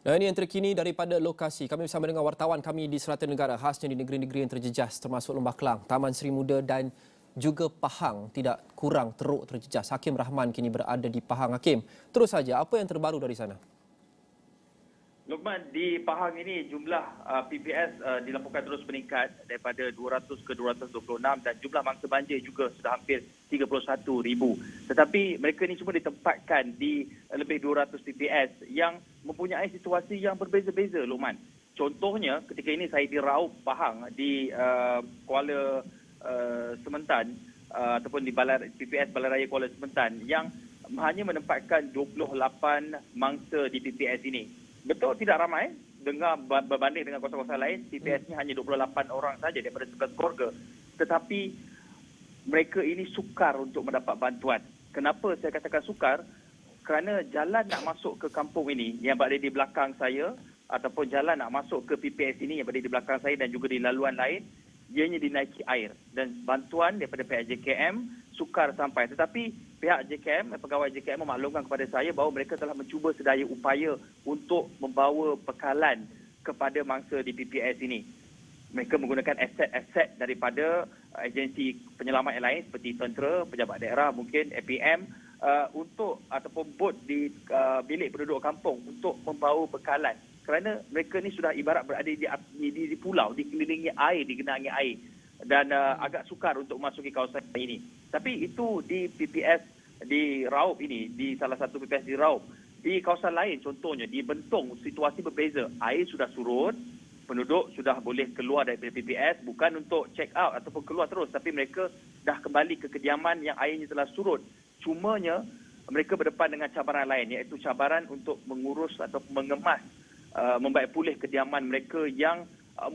Dan ini yang terkini daripada lokasi. Kami bersama dengan wartawan kami di Selatan Negara, khasnya di negeri-negeri yang terjejas termasuk Lembah Kelang, Taman Seri Muda dan juga Pahang. Tidak kurang teruk terjejas. Hakim Rahman kini berada di Pahang. Hakim, terus saja, apa yang terbaru dari sana? Luqman, di Pahang ini jumlah PPS dilaporkan terus meningkat daripada 200 ke 226 dan jumlah mangsa banjir juga sudah hampir 31,000. Tetapi mereka ini semua ditempatkan di lebih 200 PPS yang mempunyai situasi yang berbeza-beza, Luqman. Contohnya ketika ini saya di Raub, Pahang, di Kuala Sementan ataupun di PPS Balai Raya Kuala Sementan yang hanya menempatkan 28 mangsa di PPS ini. Betul tidak ramai berbanding dengan kawasan-kawasan lain. PPS-nya hanya 28 orang saja daripada 11 keluarga. Tetapi mereka ini sukar untuk mendapat bantuan. Kenapa saya katakan sukar? Kerana jalan nak masuk ke kampung ini yang berada di belakang saya ataupun jalan nak masuk ke PPS ini yang berada di belakang saya dan juga di laluan lain, ianya dinaiki air. Dan bantuan daripada pihak JKM sukar sampai. Tetapi pihak JKM, pegawai JKM memaklumkan kepada saya bahawa mereka telah mencuba sedaya upaya untuk membawa bekalan kepada mangsa di PPS ini. Mereka menggunakan aset-aset daripada agensi penyelamat yang lain seperti tentera, pejabat daerah, mungkin APM untuk ataupun bot di bilik penduduk kampung untuk membawa bekalan. Kerana mereka ni sudah ibarat berada di pulau, dikelilingi air, digenangi air dan agak sukar untuk memasuki kawasan ini. Tapi itu di PPS di Raub ini, di salah satu PPS di Raub. Di kawasan lain contohnya di Bentong situasi berbeza. Air sudah surut, penduduk sudah boleh keluar dari PPS bukan untuk check out ataupun keluar terus, tapi mereka dah kembali ke kediaman yang airnya telah surut. Cumanya mereka berdepan dengan cabaran lain, iaitu cabaran untuk mengurus atau mengemas membaik pulih kediaman mereka yang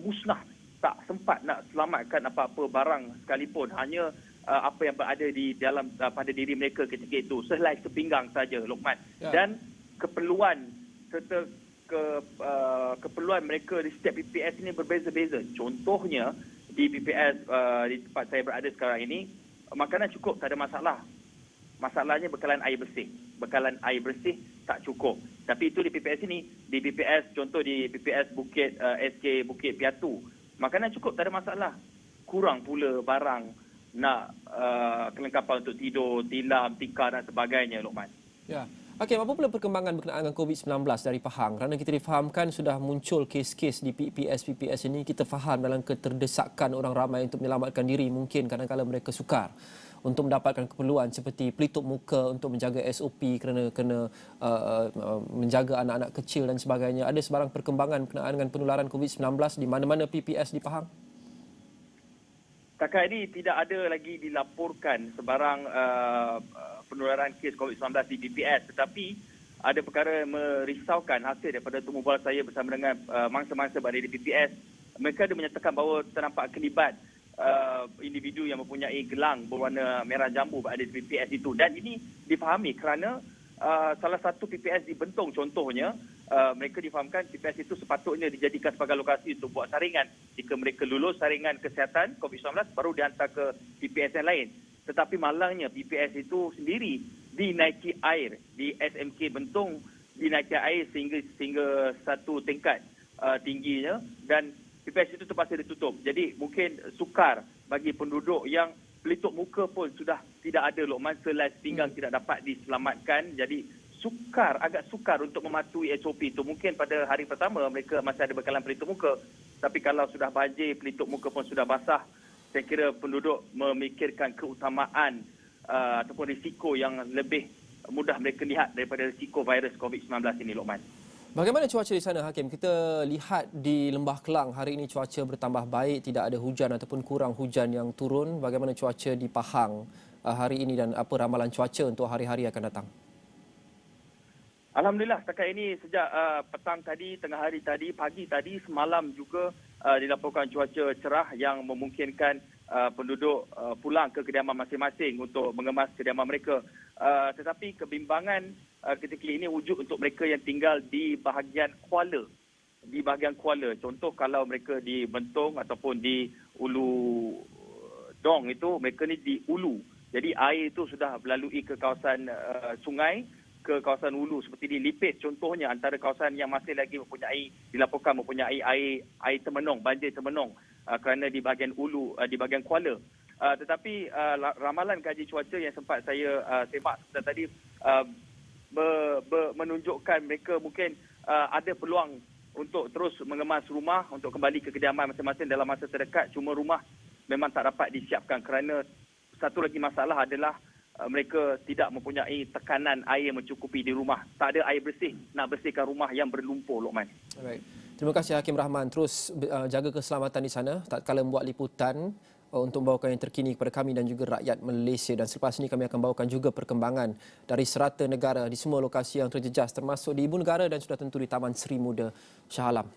musnah. Tak sempat nak selamatkan apa-apa barang sekalipun, hanya apa yang berada di dalam pada diri mereka ketika itu, sehelai sepinggang saja, Luqman. Ya. Dan keperluan serta keperluan mereka di setiap PPS ini berbeza-beza. Contohnya di PPS di tempat saya berada sekarang ini, makanan cukup, tak ada masalah. Masalahnya bekalan air bersih. Bekalan air bersih tak cukup. Tapi itu di PPS ini, di PPS contoh di PPS Bukit SK Bukit Piatu, makanan cukup, tak ada masalah. Kurang pula barang nak kelengkapan untuk tidur, tilam, tikar dan sebagainya, Luqman. Ya. Hakim, apa pula perkembangan berkenaan dengan COVID-19 dari Pahang? Kerana kita difahamkan sudah muncul kes-kes di PPS ini, kita faham dalam keterdesakan orang ramai untuk menyelamatkan diri, mungkin kadang-kadang mereka sukar untuk mendapatkan keperluan seperti pelitup muka untuk menjaga SOP kerana kena menjaga anak-anak kecil dan sebagainya. Ada sebarang perkembangan berkenaan dengan penularan COVID-19 di mana-mana PPS di Pahang? Setakat ini tidak ada lagi dilaporkan sebarang penularan kes COVID-19 di PPS, tetapi ada perkara yang merisaukan hasil daripada temu bual saya bersama dengan mangsa-mangsa berada di PPS. Mereka ada menyatakan bahawa terdapat kelibat individu yang mempunyai gelang berwarna merah jambu berada di PPS itu, dan ini difahami kerana salah satu PPS di Bentong contohnya, mereka difahamkan PPS itu sepatutnya dijadikan sebagai lokasi untuk buat saringan. Jika mereka lulus saringan kesihatan COVID-19 baru dihantar ke PPS yang lain. Tetapi malangnya PPS itu sendiri dinaiki air. Di SMK Bentong dinaiki air sehingga satu tingkat tingginya, dan PPS itu terpaksa ditutup. Jadi mungkin sukar bagi penduduk yang pelitup muka pun sudah tidak ada, Luqman, selai pinggang tidak dapat diselamatkan. Jadi agak sukar untuk mematuhi SOP itu. Mungkin pada hari pertama mereka masih ada bekalan pelitup muka, tapi kalau sudah banjir, pelitup muka pun sudah basah, saya kira penduduk memikirkan keutamaan ataupun risiko yang lebih mudah mereka lihat daripada risiko virus COVID-19 ini, Luqman. Bagaimana cuaca di sana, Hakim? Kita lihat di Lembah Kelang hari ini cuaca bertambah baik, tidak ada hujan ataupun kurang hujan yang turun. Bagaimana cuaca di Pahang hari ini dan apa ramalan cuaca untuk hari-hari akan datang? Alhamdulillah, setakat ini sejak petang tadi, tengah hari tadi, pagi tadi, semalam juga dilaporkan cuaca cerah yang memungkinkan penduduk pulang ke kediaman masing-masing untuk mengemas kediaman mereka. Tetapi kebimbangan ketika ini wujud untuk mereka yang tinggal di bahagian Kuala. Di bahagian Kuala, contoh kalau mereka di Bentong ataupun di Ulu Dong itu, mereka ni di Ulu. Jadi air itu sudah melalui ke kawasan sungai ke kawasan hulu seperti di Lipis contohnya, antara kawasan yang masih lagi dilaporkan mempunyai air termenung, banjir termenung kerana di bahagian hulu, di bahagian Kuala. Tetapi ramalan kaji cuaca yang sempat saya semak sebentar tadi menunjukkan mereka mungkin ada peluang untuk terus mengemas rumah untuk kembali ke kediaman masing-masing dalam masa terdekat. Cuma rumah memang tak dapat disiapkan kerana satu lagi masalah adalah mereka tidak mempunyai tekanan air yang mencukupi di rumah. Tak ada air bersih nak bersihkan rumah yang berlumpur, Lokman. Alright. Terima kasih Hakim Rahman. Terus jaga keselamatan di sana tak kala membuat liputan untuk membawakan yang terkini kepada kami dan juga rakyat Malaysia. Dan selepas ini kami akan bawakan juga perkembangan dari serata negara di semua lokasi yang terjejas termasuk di Ibu Negara dan sudah tentu di Taman Seri Muda Shah Alam.